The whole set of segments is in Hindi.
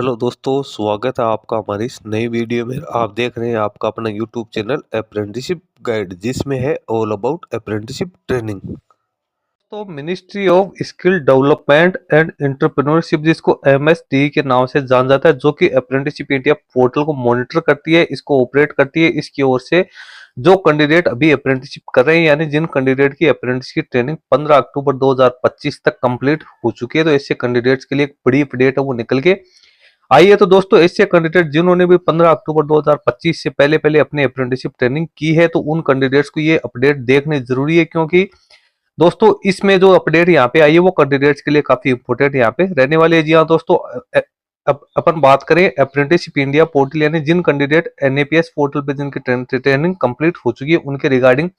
हेलो दोस्तों, स्वागत है आपका हमारी इस नई वीडियो में। आप देख रहे हैं आपका अपना यूट्यूब चैनल अप्रेंटिसशिप गाइड, जिसमें है ऑल अबाउट अप्रेंटिसशिप ट्रेनिंग। तो ministry of skill development and entrepreneurship, जिसको एमएसडी के नाम से जाना जाता है, जो कि अप्रेंटिसशिप इंडिया पोर्टल को मॉनिटर करती है, इसको ऑपरेट करती है। इसकी ओर से जो कैंडिडेट अभी अप्रेंटिसशिप कर रहे हैं, यानी जिन कैंडिडेट की अप्रेंटिस की ट्रेनिंग 15 अक्टूबर 2025 तक कंप्लीट हो चुकी है, तो ऐसे कैंडिडेट्स के लिए एक बड़ी अपडेट है वो निकल के आइए। तो दोस्तों, ऐसे कैंडिडेट जिन्होंने भी 15 अक्टूबर 2025 से पहले पहले अपनी अप्रेंटिसशिप ट्रेनिंग की है, तो उन कैंडिडेट्स को ये अपडेट देखने जरूरी है, क्योंकि दोस्तों इसमें जो अपडेट यहाँ पे आई है वो कैंडिडेट्स के लिए काफी इंपोर्टेंट यहाँ पे रहने वाली है। जी हाँ दोस्तों, अब अपन बात करें अप्रेंटिसशिप इंडिया पोर्टल, यानी जिन कैंडिडेट एनएपीएस पोर्टल पे जिनकी ट्रेनिंग कंप्लीट हो चुकी है उनके रिगार्डिंग।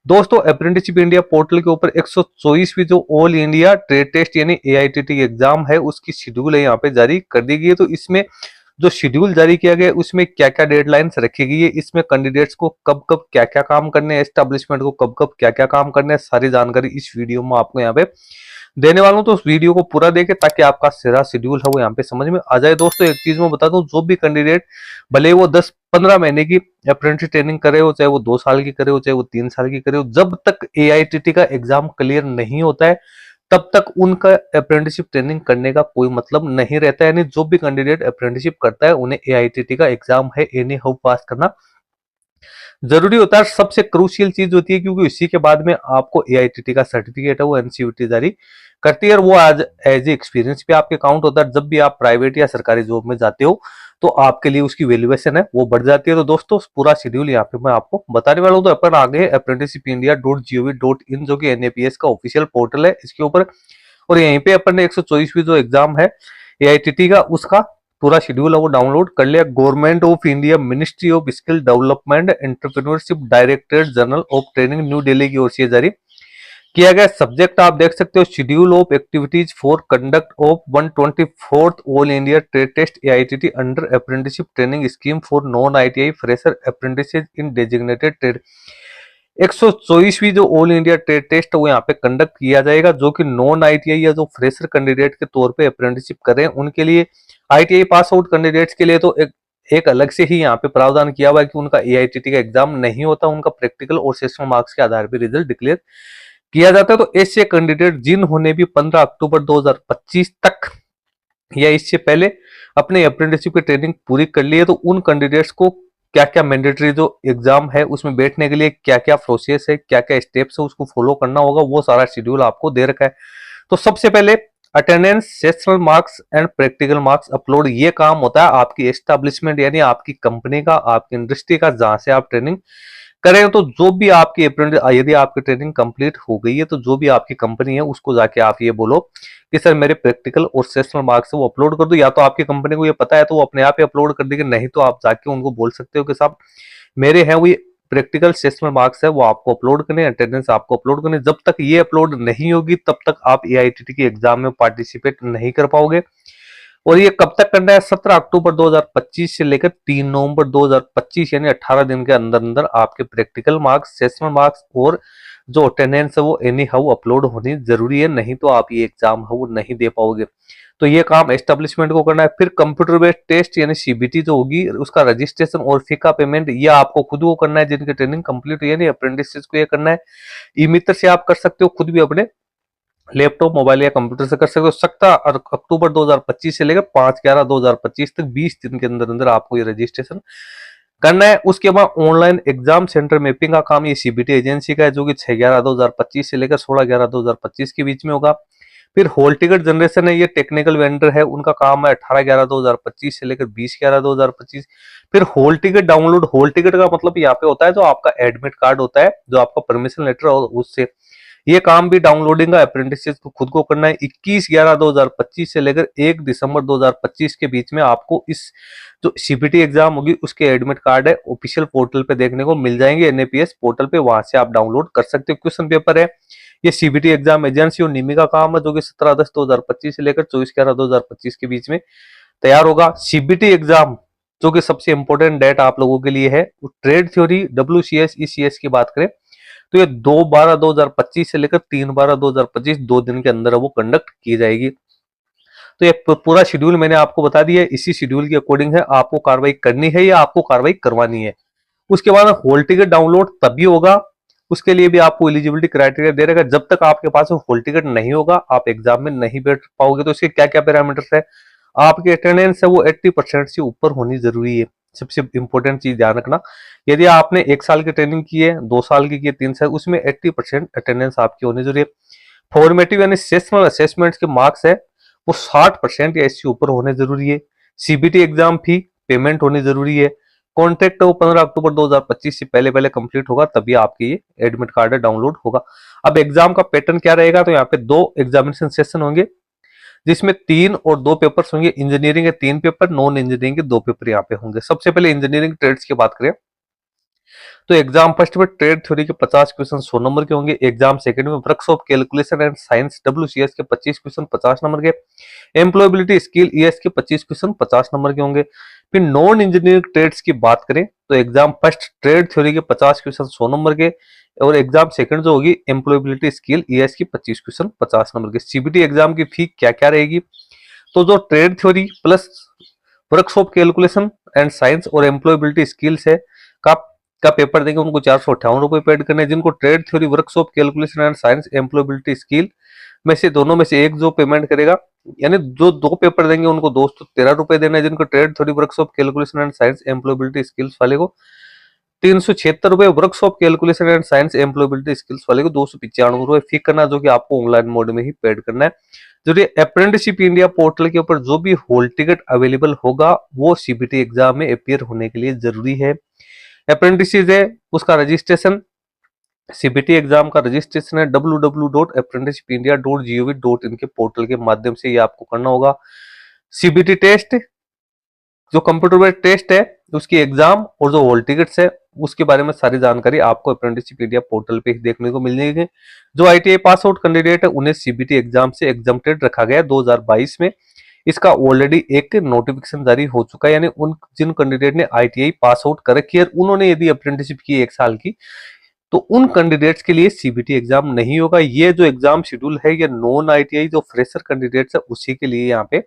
दोस्तों, अप्रेंटिसशिप इंडिया पोर्टल के ऊपर 124वीं जो ऑल इंडिया ट्रेड टेस्ट यानी एआईटीटी एग्जाम है, उसकी शेड्यूल है यहाँ पे जारी कर दी गई है। तो इसमें जो शेड्यूल जारी किया गया है उसमें क्या क्या डेडलाइंस रखी गई है, इसमें कैंडिडेट्स को कब कब क्या क्या काम करने हैं, एस्टेब्लिशमेंट को कब कब क्या क्या काम करने हैं, सारी जानकारी इस वीडियो में आपको यहाँ पे देने वाला हूं। तो उस वीडियो को पूरा देखें ताकि आपका सारा शेड्यूल है वो यहाँ पे समझ में आ जाए। दोस्तों, एक चीज मैं बता दूं, जो भी कैंडिडेट भले वो 10-15 महीने की अप्रेंटिस ट्रेनिंग करे हो, चाहे वो 2 साल की करे हो, चाहे वो 3 साल की करे हो, जब तक एआईटीटी का एग्जाम क्लियर नहीं होता है तब तक उनका अप्रेंटिसशिप ट्रेनिंग करने का कोई मतलब नहीं रहता है। यानी जो भी कैंडिडेट अप्रेंटिसशिप करता है उन्हें एआईटीटी का एग्जाम है एनी हाउ पास करना जरूरी होता है। सबसे क्रूशियल चीज होती है, क्योंकि इसी के बाद में आपको एआईटीटी का सर्टिफिकेट है वो एनसीयूटी जारी करती है, और वो आज एज ए एक्सपीरियंस पे आपके काउंट होता है। जब भी आप प्राइवेट या सरकारी जॉब में जाते हो तो आपके लिए उसकी वैल्यूएशन है वो बढ़ जाती है। तो दोस्तों, पूरा शेड्यूल यहाँ पे मैं आपको बताने वाला हूँ। तो अपन आगे अप्रेंटिसशिप इंडिया .gov.in, जो कि एनएपीएस का ऑफिशियल पोर्टल है, इसके ऊपर, और यहीं पे अपन ने 124वीं जो एग्जाम है एआईटीटी का, उसका पूरा शेड्यूल है वो डाउनलोड कर लिया। Government of India, ministry of skill development entrepreneurship, directorate general of training, new Delhi की ओर से जारी किया गया। सब्जेक्ट आप देख सकते हो, schedule of activities for conduct of 124th all India trade test AITT under apprenticeship training scheme for non ITI fresher apprentices in designated trade. 124वीं जो ऑल इंडिया ट्रेड टेस्ट है वो यहाँ पे कंडक्ट किया जाएगा, जो कि नॉन आईटीआई या जो फ्रेशर कैंडिडेट के तौर पे अप्रेंटिसशिप कर रहे हैं उनके लिए। आईटीआई पास आउट कैंडिडेट्स के लिए तो एक अलग से ही यहाँ पे प्रावधान किया हुआ है कि उनका एआईटीटी का एग्जाम नहीं होता, उनका प्रैक्टिकल और सेशनल मार्क्स के आधार पर रिजल्ट डिक्लेयर किया जाता है। तो ऐसे कैंडिडेट जिन्होंने भी 15 अक्टूबर 2025 तक या इससे पहले अपने अप्रेंटिसशिप की ट्रेनिंग पूरी कर ली है, तो उन कैंडिडेट्स को क्या क्या मैंडेटरी जो एग्जाम है उसमें बैठने के लिए क्या क्या प्रोसेस है, क्या क्या स्टेप्स है, उसको फॉलो करना होगा, वो सारा शेड्यूल आपको दे रखा है। तो सबसे पहले attendance, sessional marks and practical marks upload, ये काम होता है आपकी एस्टेब्लिशमेंट यानी आपकी कंपनी का, आपकी इंडस्ट्री का, जहां से आप ट्रेनिंग करें। तो जो भी आपकी अप्रेंटिस, यदि आपकी ट्रेनिंग कंप्लीट हो गई है, तो जो भी आपकी कंपनी है उसको जाके आप ये बोलो कि सर मेरे प्रैक्टिकल और सेशनल मार्क्स है वो अपलोड कर दो। या तो आपकी कंपनी को ये पता है तो वो अपने आप ही अपलोड कर देगी, नहीं तो आप जाके उनको बोल सकते हो कि साहब मेरे हैं वो ये प्रैक्टिकल सेशनल मार्क्स है वो आपको अपलोड करने, अटेंडेंस आपको अपलोड करने। जब तक ये अपलोड नहीं होगी तब तक आप एआईटीटी के एग्जाम में पार्टिसिपेट नहीं कर पाओगे। और ये कब तक करना है? 17 अक्टूबर 2025 से लेकर 3 नवंबर 2025, यानी 18 दिन के अंदर अंदर आपके प्रैक्टिकल मार्क्स, सेशनल मार्क्स और जो अटेंडेंस है वो एनी हाउ अपलोड होनी जरूरी है, नहीं तो आप ये एग्जाम है वो नहीं दे पाओगे। तो ये काम एस्टेब्लिशमेंट को करना है। फिर कंप्यूटर बेस्ड टेस्ट यानी सीबीटी जो होगी, उसका रजिस्ट्रेशन और फी का पेमेंट ये आपको खुद को करना है, जिनकी ट्रेनिंग कंप्लीट हुई है, अप्रेंटिस को ये करना है। ई मित्र से आप कर सकते हो, खुद भी अपने लैपटॉप, मोबाइल या कंप्यूटर से कर सकते हो। 17 अक्टूबर 2025 से लेकर 5/11/2025 तक 20 दिन के अंदर अंदर आपको ये रजिस्ट्रेशन करना है। उसके बाद ऑनलाइन एग्जाम सेंटर मैपिंग का काम ये सीबीटी एजेंसी का है, जो कि 6/11/2025 से लेकर 16/11/2025 के बीच में होगा। फिर हॉल टिकट जनरेशन है, ये टेक्निकल वेंडर है, उनका काम है 18/11/2025 से लेकर 20/11/2025। फिर hall ticket download, hall ticket का मतलब यहाँ पे होता है जो आपका एडमिट कार्ड होता है, जो आपका परमिशन लेटर और उससे ये काम भी डाउनलोडिंग का अप्रेंटिस को खुद को करना है। 21/11/2025 से लेकर 1 दिसंबर 2025 के बीच में आपको इस जो सीबीटी एग्जाम होगी उसके एडमिट कार्ड है ऑफिशियल पोर्टल पे देखने को मिल जाएंगे, एनएपीएस पोर्टल पे, वहां से आप डाउनलोड कर सकते हो। क्वेश्चन पेपर है, ये सीबीटी एग्जाम एजेंसी और निमी का काम है, जो कि 17/10/2025 से लेकर 24/11/2025 के बीच में तैयार होगा। सीबीटी एग्जाम जो कि सबसे इंपॉर्टेंट डेट आप लोगों के लिए है, ट्रेड थ्योरी, डब्ल्यूसीएस, ईसीएस की बात करें तो ये 2/12/2025 से लेकर 3/12/2025 2 दिन के अंदर वो कंडक्ट की जाएगी। तो ये पूरा शेड्यूल मैंने आपको बता दिया है, इसी शेड्यूल के अकॉर्डिंग है आपको कार्रवाई करनी है या आपको कार्रवाई करवानी है। उसके बाद हॉल टिकट डाउनलोड तभी होगा, उसके लिए भी आपको एलिजिबिलिटी क्राइटेरिया दे रहेगा। जब तक आपके पास हॉल टिकट नहीं होगा आप एग्जाम में नहीं बैठ पाओगे। तो इसके क्या क्या पैरामीटर्स है, आपकी अटेंडेंस है वो 80% से ऊपर होनी जरूरी है। सबसे इंपॉर्टेंट चीज ध्यान रखना, यदि आपने 1 साल की ट्रेनिंग की है, 2 साल की है, 3 साल, उसमें 80% अटेंडेंस आपकी होनी जरूरी है। फॉर्मेटिव यानी सेशनल असेसमेंट के मार्क्स है वो 60% या इससे ऊपर होने जरूरी है। सीबीटी एग्जाम फी पेमेंट होनी जरूरी है। कॉन्ट्रैक्ट वो 15 अक्टूबर 2025 से पहले पहले कंप्लीट होगा, तभी आपकी ये एडमिट कार्ड डाउनलोड होगा। अब एग्जाम का पैटर्न क्या रहेगा, तो यहाँ पे 2 एग्जामिनेशन सेशन होंगे जिसमें 3 और 2 पेपर्स होंगे। इंजीनियरिंग के 3 पेपर, नॉन इंजीनियरिंग के 2 पेपर यहाँ पे होंगे। सबसे पहले इंजीनियरिंग ट्रेड्स की बात करें तो एग्जाम फर्स्ट में ट्रेड थ्योरी के 50 क्वेश्चन 100 नंबर के होंगे। एग्जाम सेकंड में workshop calculation and science WCS के 25 क्वेश्चन 50 नंबर के। एम्प्लॉयबिलिटी स्किल ES के 25 क्वेश्चन 50 नंबर के होंगे। फिर नॉन इंजीनियरिंग ट्रेड्स की बात करें तो एग्जाम फर्स्ट ट्रेड थ्योरी के 50 क्वेश्चन 100 नंबर के, और एग्जाम सेकंड जो होगी एम्प्लॉयबिलिटी स्किल ES की 25 क्वेश्चन 50 नंबर के। सीबीटी एग्जाम की फी क्या क्या रहेगी, तो जो trade theory plus workshop calculation and science और एम्प्लॉयबिलिटी स्किल्स है का पेपर देंगे उनको 458 रुपए पेड करने। जिनको trade theory workshop calculation and science employability skill में से दोनों में से एक जो पेमेंट करेगा, यानी जो 2 पेपर देंगे उनको 213 रुपए देना है। जिनको trade theory workshop calculation and science employability skills वाले को 376 रुपए, workshop calculation and science employability skills वाले को 295 रुपए फी करना, जो कि आपको ऑनलाइन मोड में ही पेड करना है। जो ये अप्रेंटिसशिप इंडिया पोर्टल के ऊपर जो भी हॉल टिकट अवेलेबल होगा वो सीबीटी एग्जाम में अपियर होने के लिए जरूरी है। अप्रेंटिस है उसका रजिस्ट्रेशन, सीबीटी एग्जाम का रजिस्ट्रेशन है www.apprenticeshipindia.gov.in के पोर्टल के माध्यम से ये आपको करना होगा। सीबीटी टेस्ट जो कंप्यूटर बेस्ड टेस्ट है उसकी एग्जाम और जो हॉल टिकट्स है उसके बारे में सारी जानकारी आपको अप्रेंटिसशिप इंडिया पोर्टल पे देखने को मिल जाएगी। जो आईटीआई पास आउट कैंडिडेट है उन्हें सीबीटी एग्जाम से एग्जम्प्टेड रखा गया 2022 में। इसका ऑलरेडी एक नोटिफिकेशन जारी हो चुका है, यानी उन जिन कैंडिडेट ने आईटीआई पास आउट कर रखी है उन्होंने यदि अप्रेंटिसशिप की 1 साल की, तो उन कैंडिडेट्स के लिए सीबीटी एग्जाम नहीं होगा। ये जो एग्जाम शेड्यूल है ये नॉन आईटीआई जो फ्रेशर कैंडिडेट्स है उसी के लिए यहाँ पे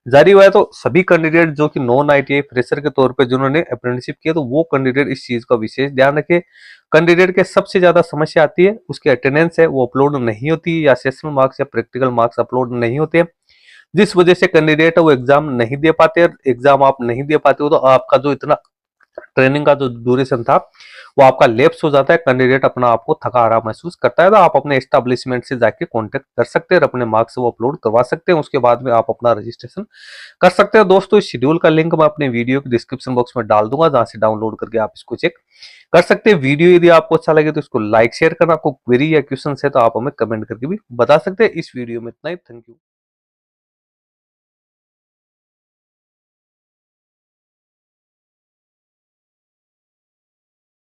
जारी हुआ है। तो सभी कैंडिडेट जो कि नॉन आईटीआई फ्रेशर के तौर पे जिन्होंने अप्रेंटिसशिप किया तो वो कैंडिडेट इस चीज का विशेष ध्यान रखे। कैंडिडेट के सबसे ज्यादा समस्या आती है उसकी अटेंडेंस है वो अपलोड नहीं होती, या सेशनल मार्क्स या प्रैक्टिकल मार्क्स अपलोड नहीं होते, जिस वजह से कैंडिडेट है वो एग्जाम नहीं दे पाते। एग्जाम आप नहीं दे पाते हो तो आपका जो इतना ट्रेनिंग का जो ड्यूरेशन था वो आपका लेप्स हो जाता है, कैंडिडेट अपना आपको थका हारा महसूस करता है। तो आप अपने एस्टेब्लिशमेंट से जाके कांटेक्ट कर सकते हैं और अपने मार्क्स वो अपलोड करवा सकते हैं। उसके बाद में आप अपना रजिस्ट्रेशन कर सकते हैं। दोस्तों इस शेड्यूल का लिंक मैं अपने वीडियो के डिस्क्रिप्शन बॉक्स में डाल दूंगा, जहां से डाउनलोड करके आप इसको चेक कर सकते हैं। वीडियो यदि आपको अच्छा लगे तो इसको लाइक शेयर करना, कोई क्वेरी या क्वेश्चन है तो आप हमें कमेंट करके भी बता सकते हैं। इस वीडियो में इतना ही, थैंक यू।